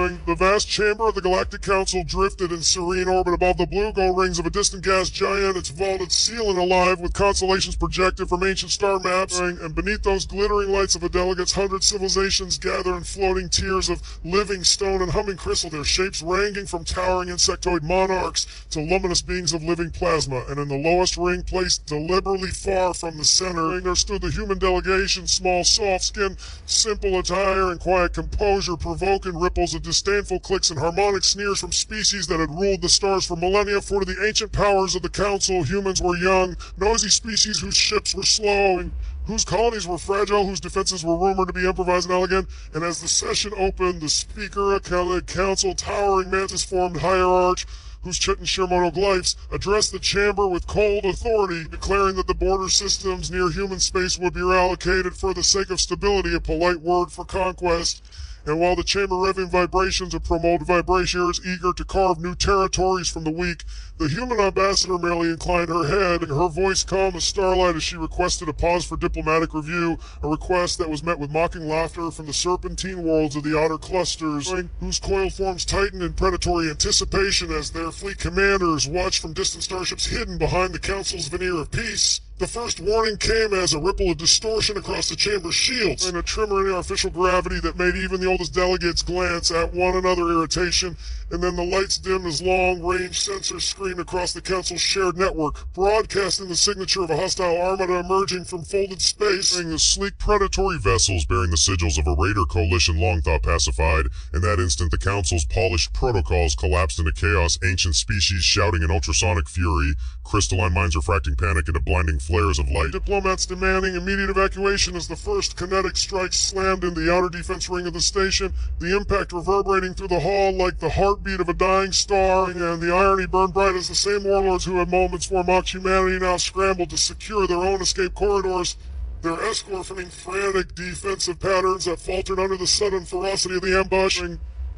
The vast chamber of the Galactic Council drifted in serene orbit above the blue glow rings of a distant gas giant, its vaulted ceiling alive with constellations projected from ancient star maps, and beneath those glittering lights of the delegates, 100 civilizations gather in floating tiers of living stone and humming crystal, their shapes ranging from towering insectoid monarchs to luminous beings of living plasma, and in the lowest ring, placed deliberately far from the center, there stood the human delegation, small, soft-skinned, simple attire and quiet composure, provoking ripples of disdainful clicks and harmonic sneers from species that had ruled the stars for millennia. For to the ancient powers of the council, humans were young, noisy species whose ships were slow, and whose colonies were fragile, whose defenses were rumored to be improvised and elegant. And as the session opened, the speaker, a council towering mantis-formed hierarch, whose Chitin Shirmonoglyphs addressed the chamber with cold authority, declaring that the border systems near human space would be reallocated for the sake of stability, a polite word for conquest. And while the chamber revving vibrations of promoted vibrationers eager to carve new territories from the weak, the human ambassador merely inclined her head, her voice calm as starlight as she requested a pause for diplomatic review, a request that was met with mocking laughter from the serpentine worlds of the outer clusters, whose coiled forms tightened in predatory anticipation as their fleet commanders watched from distant starships hidden behind the council's veneer of peace. The first warning came as a ripple of distortion across the chamber's shields, and a tremor in the artificial gravity that made even the oldest delegates glance at one another irritation, and then the lights dimmed as long-range sensors screamed across the council's shared network, broadcasting the signature of a hostile armada emerging from folded space. The sleek predatory vessels bearing the sigils of a raider coalition long thought pacified. In that instant, the council's polished protocols collapsed into chaos, ancient species shouting in ultrasonic fury, crystalline minds refracting panic into blinding flares of light. Diplomats demanding immediate evacuation as the first kinetic strike slammed in the outer defense ring of the station, the impact reverberating through the hall like the heartbeat of a dying star, and the irony burned bright as the same warlords who had moments before mocked humanity now scrambled to secure their own escape corridors, their escort from frantic defensive patterns that faltered under the sudden ferocity of the ambush.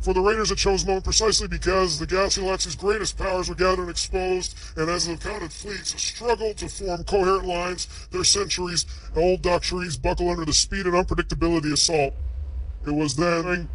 For the Raiders had chose moment precisely because the Galaxy's greatest powers were gathered and exposed, and as the counted fleets struggled to form coherent lines, their centuries-old doctrines buckle under the speed and unpredictability assault. It was then,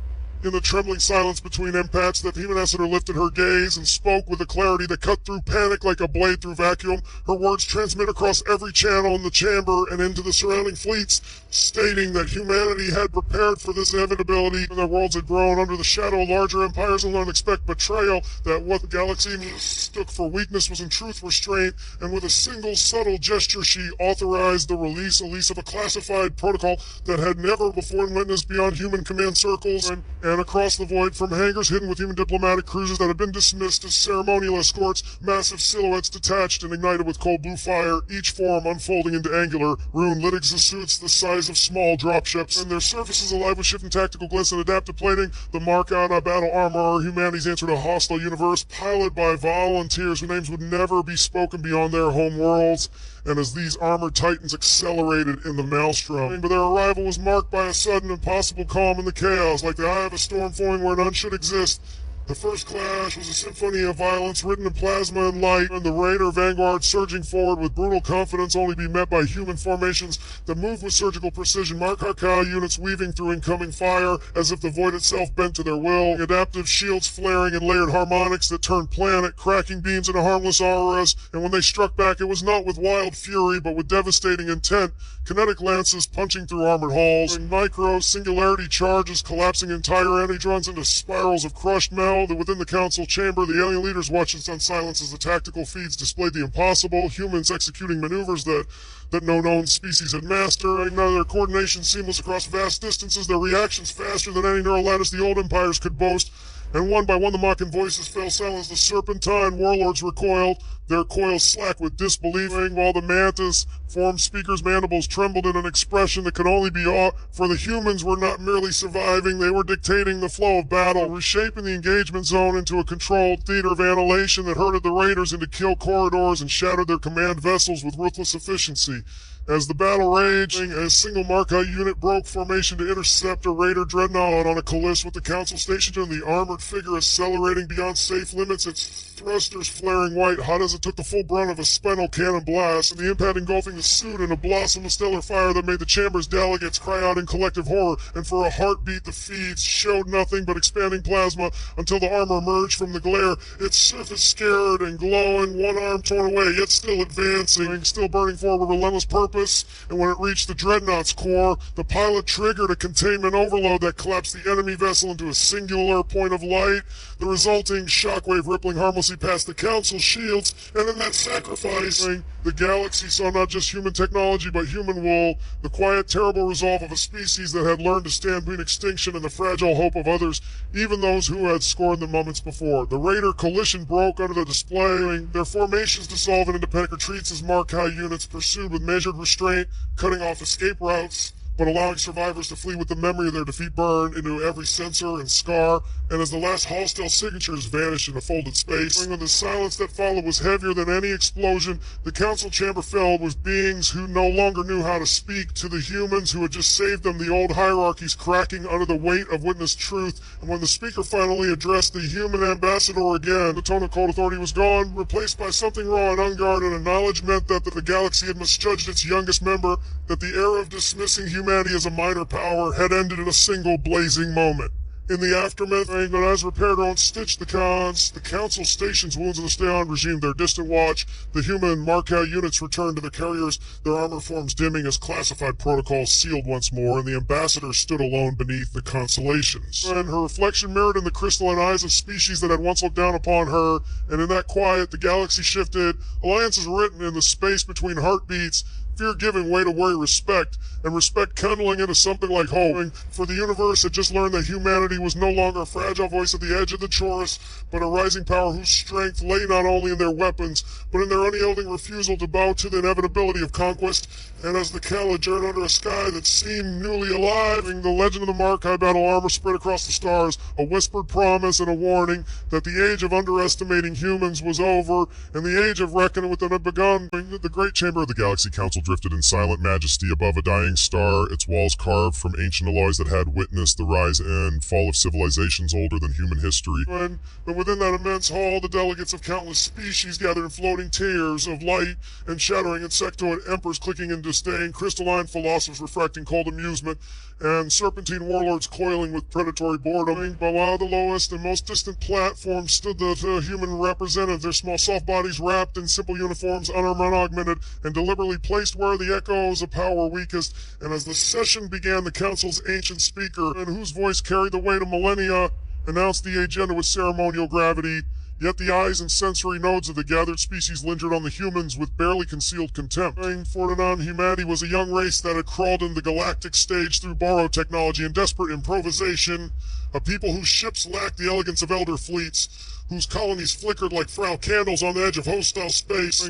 in the trembling silence between impacts, that the human ambassador lifted her gaze and spoke with a clarity that cut through panic like a blade through vacuum. Her words transmit across every channel in the chamber and into the surrounding fleets, stating that humanity had prepared for this inevitability, and their worlds had grown under the shadow of larger empires and unexpected betrayal, that what the galaxy mistook for weakness was in truth restraint, and with a single subtle gesture she authorized the release of a classified protocol that had never before witnessed beyond human command circles, and across the void from hangars hidden with human diplomatic cruisers that had been dismissed as ceremonial escorts, massive silhouettes detached and ignited with cold blue fire, each form unfolding into angular, rune-lit exosuits the size of small dropships, and their surfaces alive with shifting tactical glints and adaptive plating, the mark out on battle armor, humanity's answer to a hostile universe, piloted by volunteers whose names would never be spoken beyond their home worlds. And as these armored titans accelerated in the maelstrom, but their arrival was marked by a sudden impossible calm in the chaos, like the eye of a storm flowing where none should exist. The first clash was a symphony of violence written in plasma and light, and the Raider vanguard surging forward with brutal confidence only be met by human formations that moved with surgical precision, Mark-Harkau units weaving through incoming fire as if the void itself bent to their will, adaptive shields flaring in layered harmonics that turned planet, cracking beams into harmless auroras, and when they struck back it was not with wild fury but with devastating intent, kinetic lances punching through armored halls, and micro singularity charges collapsing entire antidrons into spirals of crushed metal. Within the council chamber, the alien leaders watched in stunned silence as the tactical feeds displayed the impossible, humans executing maneuvers that no known species had mastered, their coordination seamless across vast distances, their reactions faster than any neural lattice the old empires could boast, and one by one the mocking voices fell silent as the serpentine warlords recoiled, their coils slack with disbelief, while the mantis-formed speakers' mandibles trembled in an expression that could only be awe, for the humans were not merely surviving, they were dictating the flow of battle, reshaping the engagement zone into a controlled theater of annihilation that herded the raiders into kill corridors and shattered their command vessels with ruthless efficiency. As the battle raged, a single Markai unit broke formation to intercept a Raider dreadnought on a collision with the Council station, and the armored figure accelerating beyond safe limits, its thrusters flaring white hot as it took the full brunt of a spinal cannon blast, and the impact engulfing the suit in a blossom of stellar fire that made the chamber's delegates cry out in collective horror, and for a heartbeat the feeds showed nothing but expanding plasma until the armor emerged from the glare, its surface scared and glowing, one arm torn away, yet still advancing, still burning forward with relentless purpose. And when it reached the dreadnought's core, the pilot triggered a containment overload that collapsed the enemy vessel into a singular point of light, the resulting shockwave rippling harmlessly past the Council shields, and in that sacrifice, the galaxy saw not just human technology but human will, the quiet, terrible resolve of a species that had learned to stand between extinction and the fragile hope of others, even those who had scorned them moments before. The Raider collision broke under the display, their formations dissolved in independent retreats as Markai units pursued with measured restraint, cutting off escape routes, but allowing survivors to flee with the memory of their defeat burned into every sensor and scar, and as the last hostile signatures vanished in a folded space, when the silence that followed was heavier than any explosion, the Council chamber filled with beings who no longer knew how to speak to the humans who had just saved them, the old hierarchies cracking under the weight of witnessed truth, and when the speaker finally addressed the human ambassador again, the tone of cold authority was gone, replaced by something raw and unguarded, and knowledge meant that the galaxy had misjudged its youngest member, that the era of dismissing humanity as a minor power had ended in a single blazing moment. In the aftermath, but as repaired or unstitched the Council station's wounds in the Stay-On resumed their distant watch, the human Markai units returned to their carriers, their armor forms dimming as classified protocols sealed once more, and the ambassador stood alone beneath the constellations. And her reflection mirrored in the crystalline eyes of species that had once looked down upon her, and in that quiet, the galaxy shifted, alliances written in the space between heartbeats, fear giving way to worry respect, and respect kindling into something like hope, for the universe had just learned that humanity was no longer a fragile voice at the edge of the chorus, but a rising power whose strength lay not only in their weapons, but in their unyielding refusal to bow to the inevitability of conquest. And as the Kal adjourned under a sky that seemed newly alive, the legend of the Markai battle armor spread across the stars, a whispered promise and a warning that the age of underestimating humans was over, and the age of reckoning with them had begun. The great chamber of the Galaxy Council drifted in silent majesty above a dying star, its walls carved from ancient alloys that had witnessed the rise and fall of civilizations older than human history. But within that immense hall, the delegates of countless species gathered in floating tiers of light and shattering insectoid emperors clicking in disdain, crystalline philosophers refracting cold amusement, and serpentine warlords coiling with predatory boredom. But while the lowest and most distant platform stood the human representatives, their small soft bodies wrapped in simple uniforms, unarmed, unaugmented, and deliberately placed where the echoes of power were weakest. And as the session began, the Council's ancient speaker, and whose voice carried the weight of millennia, announced the agenda with ceremonial gravity. Yet the eyes and sensory nodes of the gathered species lingered on the humans with barely concealed contempt. For to non-humanity was a young race that had crawled into the galactic stage through borrowed technology and desperate improvisation, a people whose ships lacked the elegance of elder fleets, whose colonies flickered like frail candles on the edge of hostile space,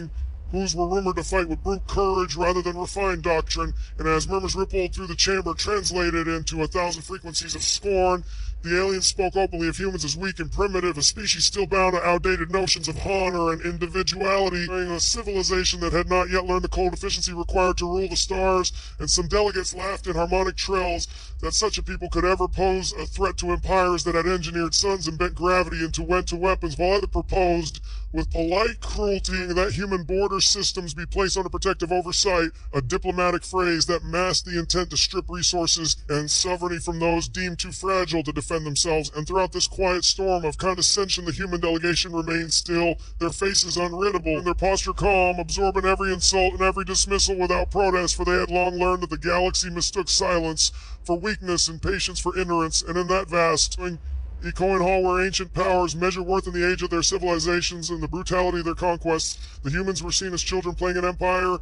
whose were rumored to fight with brute courage rather than refined doctrine, and as murmurs rippled through the chamber translated into 1,000 frequencies of scorn, the aliens spoke openly of humans as weak and primitive, a species still bound to outdated notions of honor and individuality, a civilization that had not yet learned the cold efficiency required to rule the stars, and some delegates laughed in harmonic trills that such a people could ever pose a threat to empires that had engineered suns and bent gravity into weapons, while others proposed, with polite cruelty, that human border systems be placed under protective oversight, a diplomatic phrase that masked the intent to strip resources and sovereignty from those deemed too fragile to defend themselves. And throughout this quiet storm of condescension, the human delegation remained still, their faces unreadable, and their posture calm, absorbing every insult and every dismissal without protest, for they had long learned that the galaxy mistook silence for weakness and patience for ignorance, and in that vast, echoing hall where ancient powers measure worth in the age of their civilizations and the brutality of their conquests, the humans were seen as children playing an empire,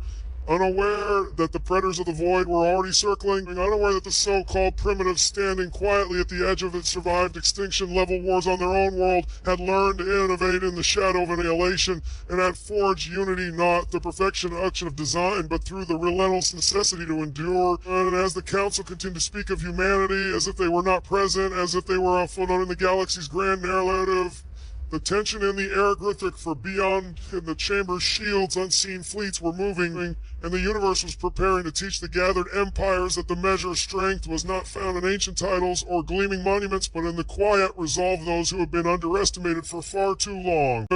unaware that the predators of the void were already circling, unaware that the so-called primitives standing quietly at the edge of its survived extinction level wars on their own world had learned to innovate in the shadow of annihilation and had forged unity not the perfection action of design but through the relentless necessity to endure. And as the Council continued to speak of humanity as if they were not present, as if they were a footnote in the galaxy's grand narrative, The tension in the air graphic for beyond in the chamber's shields unseen fleets were moving, and the universe was preparing to teach the gathered empires that the measure of strength was not found in ancient titles or gleaming monuments, but in the quiet resolve of those who have been underestimated for far too long.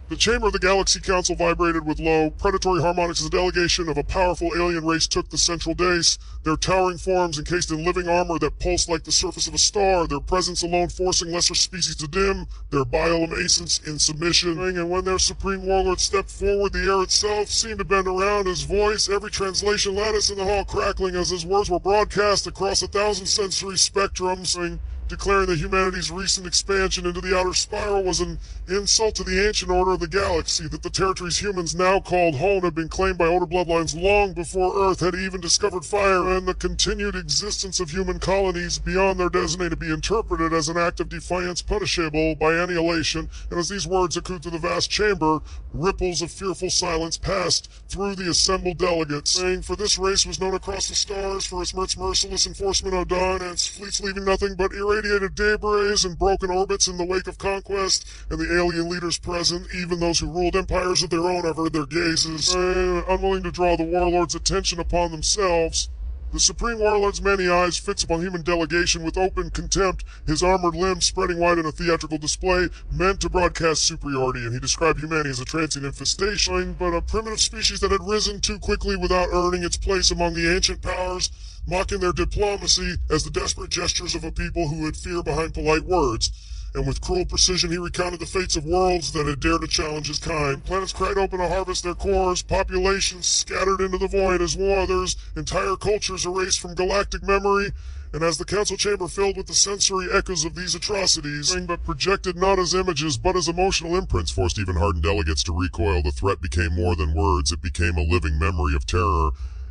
The chamber of the Galaxy Council vibrated with low, predatory harmonics as a delegation of a powerful alien race took the central dais, their towering forms encased in living armor that pulsed like the surface of a star, their presence alone forcing lesser species to dim, their bioluminescence in submission. And when their supreme warlord stepped forward, the air itself seemed to bend around his voice, every translation lattice in the hall crackling as his words were broadcast across 1,000 sensory spectrums, declaring that humanity's recent expansion into the outer spiral was an insult to the ancient order of the galaxy, that the territories humans now called home had been claimed by older bloodlines long before Earth had even discovered fire, and the continued existence of human colonies beyond their destiny to be interpreted as an act of defiance punishable by annihilation. And as these words echoed through the vast chamber, ripples of fearful silence passed through the assembled delegates, saying, "For this race was known across the stars for its merciless enforcement of dawn, and its fleets leaving nothing but irradiated debris and broken orbits in the wake of conquest, and the alien leaders present, even those who ruled empires of their own, averted their gazes, unwilling to draw the warlord's attention upon themselves. The Supreme Warlord's many eyes fixed upon the human delegation with open contempt, his armored limbs spreading wide in a theatrical display, meant to broadcast superiority, and he described humanity as a transient infestation, but a primitive species that had risen too quickly without earning its place among the ancient powers, mocking their diplomacy as the desperate gestures of a people who had fear behind polite words. And with cruel precision he recounted the fates of worlds that had dared to challenge his kind. Planets cried open to harvest their cores, populations scattered into the void as others, entire cultures erased from galactic memory. And as the council chamber filled with the sensory echoes of these atrocities, but projected not as images but as emotional imprints, forced even hardened delegates to recoil, the threat became more than words, it became a living memory of terror.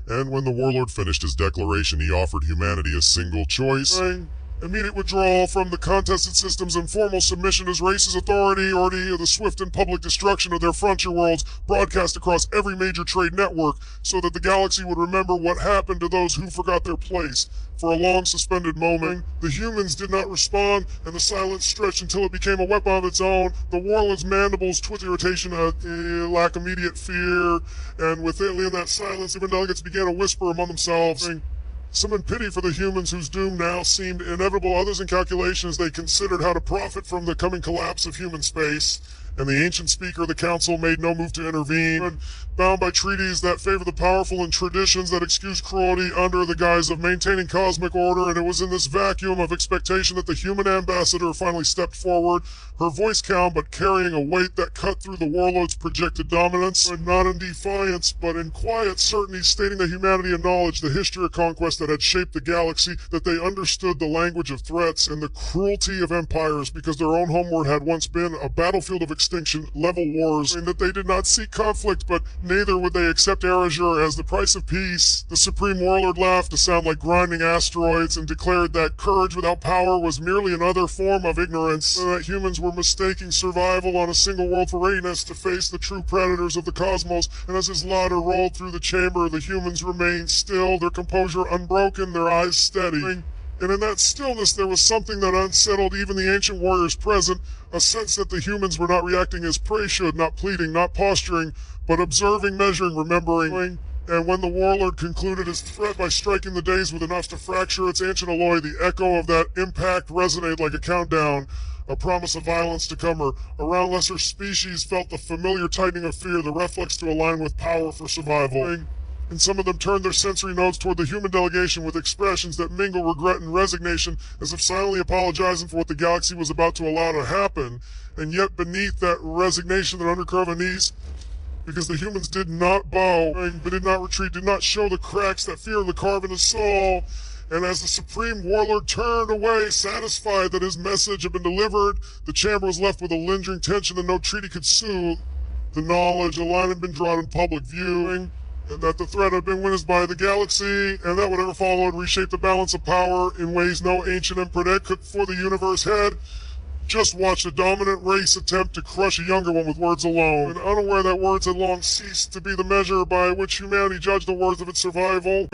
And when the warlord finished his declaration, he offered humanity a single choice: immediate withdrawal from the contested systems and formal submission as race's authority, or the swift and public destruction of their frontier worlds, broadcast across every major trade network, so that the galaxy would remember what happened to those who forgot their place. For a long suspended moment, the humans did not respond, and the silence stretched until it became a weapon of its own. The warlord's mandibles twitched irritation, lack immediate fear, and within that silence, the delegates began to whisper among themselves, some in pity for the humans whose doom now seemed inevitable, others in calculation as they considered how to profit from the coming collapse of human space. And the ancient speaker of the council made no move to intervene, bound by treaties that favor the powerful and traditions that excuse cruelty under the guise of maintaining cosmic order. And it was in this vacuum of expectation that the human ambassador finally stepped forward, her voice calm but carrying a weight that cut through the warlord's projected dominance, and not in defiance but in quiet certainty, stating that humanity acknowledged the history of conquest that had shaped the galaxy, that they understood the language of threats and the cruelty of empires, because their own homeworld had once been a battlefield of extinction, level wars, and that they did not seek conflict, but neither would they accept erasure as the price of peace. The Supreme Warlord laughed to sound like grinding asteroids and declared that courage without power was merely another form of ignorance, and that humans were mistaking survival on a single world for readiness to face the true predators of the cosmos. And as his laughter rolled through the chamber, the humans remained still, their composure unbroken, their eyes steady. And in that stillness there was something that unsettled even the ancient warriors present, a sense that the humans were not reacting as prey should, not pleading, not posturing, but observing, measuring, remembering. And when the warlord concluded his threat by striking the days with enough to fracture its ancient alloy, the echo of that impact resonated like a countdown, a promise of violence to come. Around lesser species felt the familiar tightening of fear, the reflex to align with power for survival. And some of them turned their sensory nodes toward the human delegation with expressions that mingle regret and resignation, as if silently apologizing for what the galaxy was about to allow to happen. And yet beneath that resignation, that undercurve of knees, because the humans did not bow, but did not retreat, did not show the cracks that fear would carve in his soul. And as the Supreme Warlord turned away, satisfied that his message had been delivered, the chamber was left with a lingering tension that no treaty could soothe. The knowledge the line had been drawn in public view, and that the threat had been witnessed by the galaxy, and that whatever followed reshaped the balance of power in ways no ancient emperor could for the universe had just watched a dominant race attempt to crush a younger one with words alone, and unaware that words had long ceased to be the measure by which humanity judged the worth of its survival.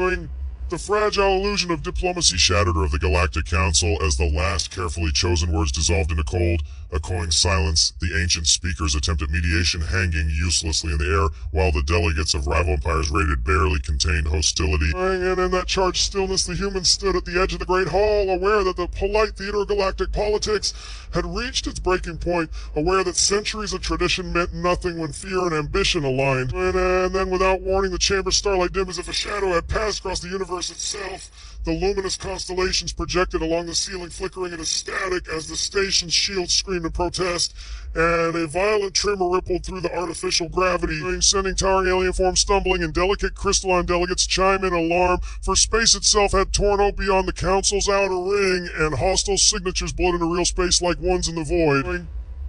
The fragile illusion of diplomacy shattered of the Galactic Council as the last carefully chosen words dissolved into cold, echoing silence. The ancient speakers attempted mediation, hanging uselessly in the air, while the delegates of rival empires rated barely contained hostility. And in that charged stillness, the humans stood at the edge of the great hall, aware that the polite theater of galactic politics had reached its breaking point, aware that centuries of tradition meant nothing when fear and ambition aligned. And then, without warning, the chamber's starlight dimmed as if a shadow had passed across the universe itself. The luminous constellations projected along the ceiling, flickering into static as the station's shields screamed in protest, and a violent tremor rippled through the artificial gravity, sending towering alien forms stumbling, and delicate crystalline delegates chime in alarm, for space itself had torn out beyond the council's outer ring, and hostile signatures bled into real space like ones in the void.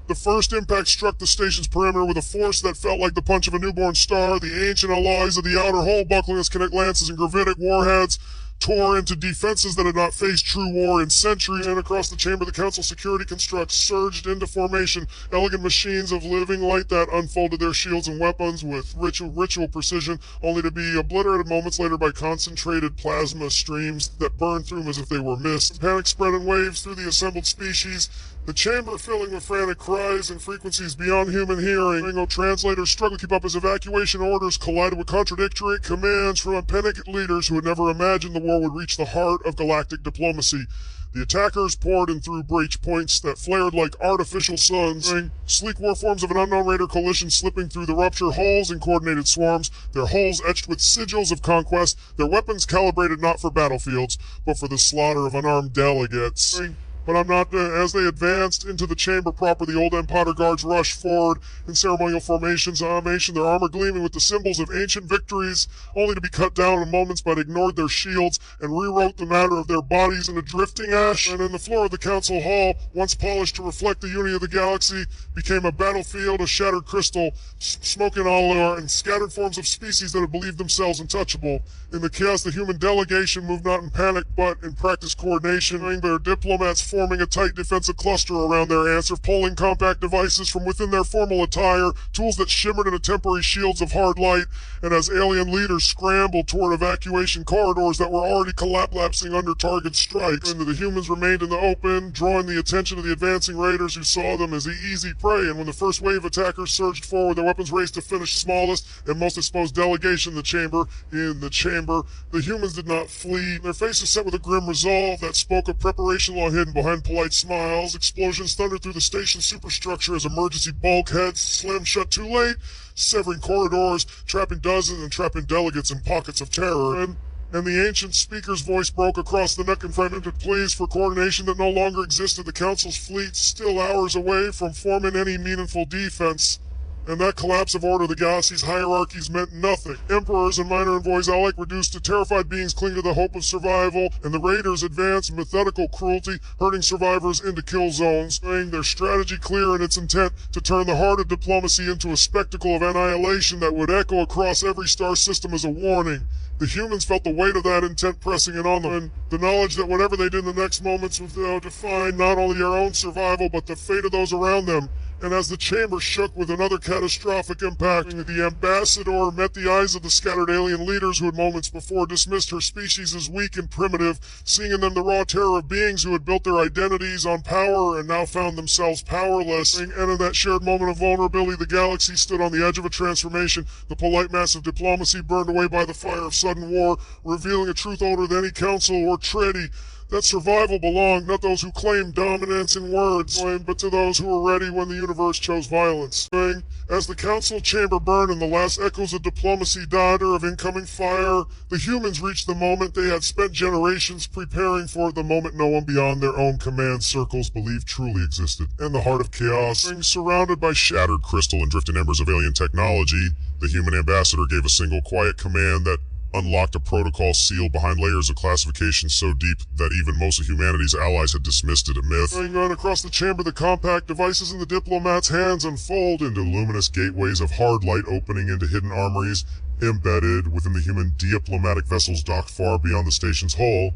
The first impact struck the station's perimeter with a force that felt like the punch of a newborn star. The ancient alloys of the outer hull, buckling as kinetic lances and gravitic warheads, tore into defenses that had not faced true war in centuries, and across the chamber the council security constructs surged into formation, elegant machines of living light that unfolded their shields and weapons with ritual precision, only to be obliterated moments later by concentrated plasma streams that burned through them as if they were mist. Panic spread in waves through the assembled species, the chamber filling with frantic cries and frequencies beyond human hearing. Translators struggled to keep up as evacuation orders collided with contradictory commands from panicked leaders who had never imagined the war would reach the heart of galactic diplomacy. The attackers poured in through breach points that flared like artificial suns, sleek warforms of an unknown raider coalition slipping through the rupture hulls in coordinated swarms, their hulls etched with sigils of conquest, their weapons calibrated not for battlefields, but for the slaughter of unarmed delegates. But as they advanced into the chamber proper, the old Empire guards rushed forward in ceremonial formations, their armor gleaming with the symbols of ancient victories, only to be cut down in moments, but ignored their shields and rewrote the matter of their bodies into drifting ash. And in the floor of the council hall, once polished to reflect the unity of the galaxy, became a battlefield of shattered crystal, smoking allure, and scattered forms of species that had believed themselves untouchable. In the chaos, the human delegation moved not in panic, but in practiced coordination, their diplomats forming a tight defensive cluster around their answer, pulling compact devices from within their formal attire, tools that shimmered into temporary shields of hard light, and as alien leaders scrambled toward evacuation corridors that were already collapsing under target strikes, and the humans remained in the open, drawing the attention of the advancing raiders who saw them as the easy prey. And when the first wave attackers surged forward, their weapons raced to finish smallest and most exposed delegation in the chamber. The humans did not flee, their faces set with a grim resolve that spoke of preparation long hidden behind polite smiles. Explosions thundered through the station's superstructure as emergency bulkheads slammed shut too late, severing corridors, trapping dozens and trapping delegates in pockets of terror. And the ancient speaker's voice broke across the neck and fragmented pleas for coordination that no longer existed. The council's fleet still hours away from forming any meaningful defense. And that collapse of order, the galaxy's hierarchies meant nothing. Emperors and minor envoys alike reduced to terrified beings clinging to the hope of survival, and the raiders advanced methodical cruelty, herding survivors into kill zones, making their strategy clear in its intent to turn the heart of diplomacy into a spectacle of annihilation that would echo across every star system as a warning. The humans felt the weight of that intent pressing in on them, and the knowledge that whatever they did in the next moments would define not only their own survival, but the fate of those around them. And as the chamber shook with another catastrophic impact, the ambassador met the eyes of the scattered alien leaders who had moments before dismissed her species as weak and primitive, seeing in them the raw terror of beings who had built their identities on power and now found themselves powerless. And in that shared moment of vulnerability, the galaxy stood on the edge of a transformation. The polite mass of diplomacy burned away by the fire of sudden war, revealing a truth older than any council or treaty, that survival belonged not those who claimed dominance in words, but to those who were ready when the universe chose violence. As the council chamber burned and the last echoes of diplomacy died of incoming fire, the humans reached the moment they had spent generations preparing for, the moment no one beyond their own command circles believed truly existed. In the heart of chaos, surrounded by shattered crystal and drifting embers of alien technology, the human ambassador gave a single quiet command that unlocked a protocol sealed behind layers of classification so deep that even most of humanity's allies had dismissed it a myth. Going on across the chamber, the compact devices in the diplomats' hands unfold into luminous gateways of hard light opening into hidden armories embedded within the human diplomatic vessels docked far beyond the station's hull.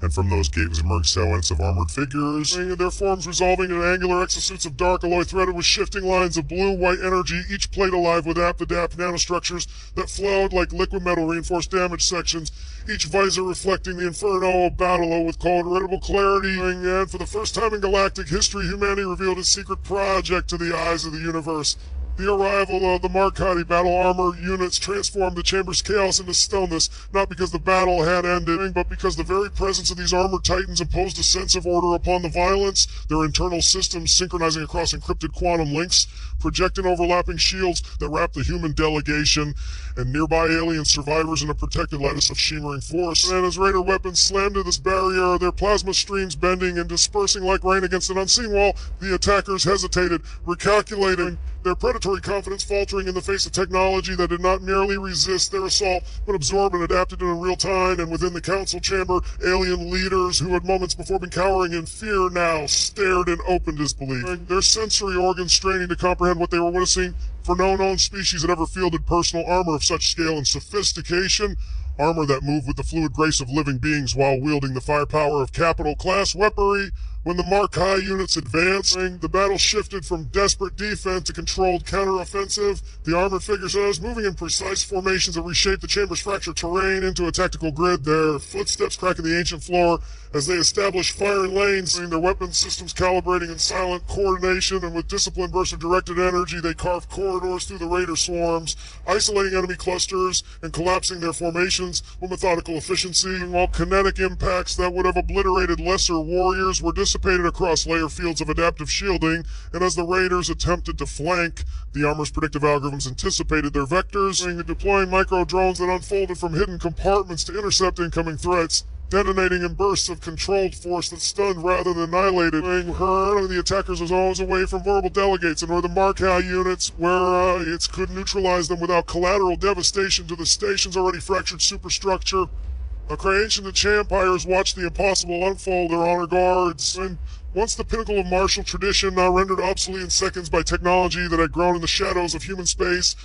and from those gates emerged silhouettes of armored figures, their forms resolving into angular exosuits of dark alloy threaded with shifting lines of blue-white energy, each plate alive with app-to-dap nanostructures that flowed like liquid metal reinforced damage sections, each visor reflecting the inferno of Battle with incredible clarity. And for the first time in galactic history, humanity revealed its secret project to the eyes of the universe. The arrival of the Marcati battle armor units transformed the chamber's chaos into stillness, not because the battle had ended, but because the very presence of these armored titans imposed a sense of order upon the violence, their internal systems synchronizing across encrypted quantum links, projecting overlapping shields that wrapped the human delegation and nearby alien survivors in a protected lattice of shimmering force. And as Raider weapons slammed to this barrier, their plasma streams bending and dispersing like rain against an unseen wall, the attackers hesitated, recalculating, their predatory confidence faltering in the face of technology that did not merely resist their assault, but absorbed and adapted in real time. And within the council chamber, alien leaders who had moments before been cowering in fear now stared in open disbelief, their sensory organs straining to comprehend what they were witnessing, for no known species had ever fielded personal armor of such scale and sophistication. Armor that moved with the fluid grace of living beings while wielding the firepower of capital-class weaponry. When the Mark High units advanced, the battle shifted from desperate defense to controlled counteroffensive. The armored figures moving in precise formations that reshaped the chamber's fractured terrain into a tactical grid, their footsteps cracking the ancient floor as they established firing lanes, their weapon systems calibrating in silent coordination, and with disciplined bursts of directed energy, they carved corridors through the raider swarms, isolating enemy clusters and collapsing their formations with methodical efficiency, while kinetic impacts that would have obliterated lesser warriors were dissipated across layer fields of adaptive shielding. And as the raiders attempted to flank, the armor's predictive algorithms anticipated their vectors, deploying micro-drones that unfolded from hidden compartments to intercept incoming threats, detonating in bursts of controlled force that stunned rather than annihilated. The attackers was always away from verbal delegates, and where the Markau units, where it could neutralize them without collateral devastation to the station's already fractured superstructure. A creation the Champires watched the impossible unfold their honor guards. And once the pinnacle of martial tradition, now rendered obsolete in seconds by technology that had grown in the shadows of human space,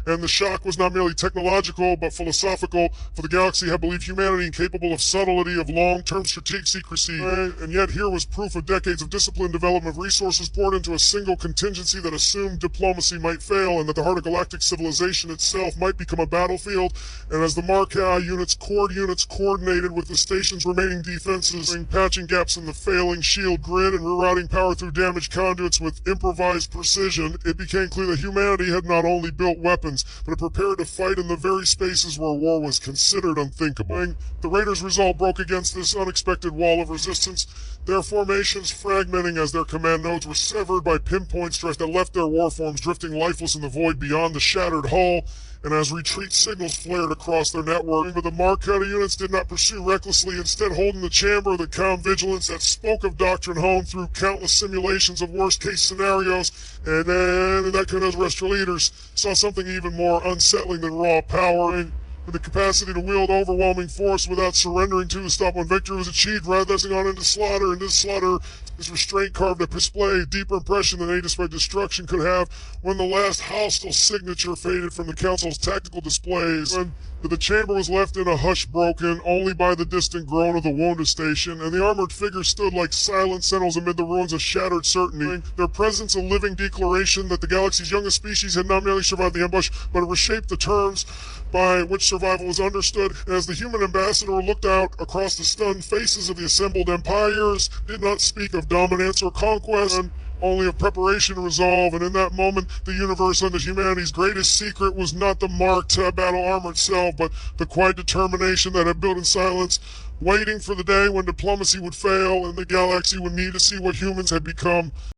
and the shock was not merely technological, but philosophical, for the galaxy had believed humanity incapable of subtlety, of long-term strategic secrecy. And yet here was proof of decades of disciplined development of resources poured into a single contingency that assumed diplomacy might fail, and that the heart of galactic civilization itself might become a battlefield. And as the Markai units coordinated with the station's remaining defenses, patching gaps in the failing shield grid and rerouting power through damaged conduits with improvised precision, it became clear that humanity had not only built weapons, but had prepared to fight in the very spaces where war was considered unthinkable. The Raiders' resolve broke against this unexpected wall of resistance, their formations fragmenting as their command nodes were severed by pinpoint strikes that left their warforms drifting lifeless in the void beyond the shattered hull. And as retreat signals flared across their network, but the Marcata units did not pursue recklessly, instead holding the chamber of the calm vigilance that spoke of doctrine honed through countless simulations of worst-case scenarios. And then the terrestrial leaders saw something even more unsettling than raw power, with the capacity to wield overwhelming force without surrendering to stop when victory was achieved, rather than on into slaughter. And this slaughter, this restraint carved a display, a deeper impression than any display destruction could have, when the last hostile signature faded from the Council's tactical displays. But the chamber was left in a hush broken only by the distant groan of the wounded station, and the armored figures stood like silent sentinels amid the ruins of shattered certainty, their presence a living declaration that the galaxy's youngest species had not merely survived the ambush, but had reshaped the terms by which survival was understood. And as the human ambassador looked out across the stunned faces of the assembled empires, did not speak of dominance or conquest, only of preparation and resolve. And in that moment, the universe and humanity's greatest secret was not the marked battle armor itself, but the quiet determination that had built in silence, waiting for the day when diplomacy would fail and the galaxy would need to see what humans had become.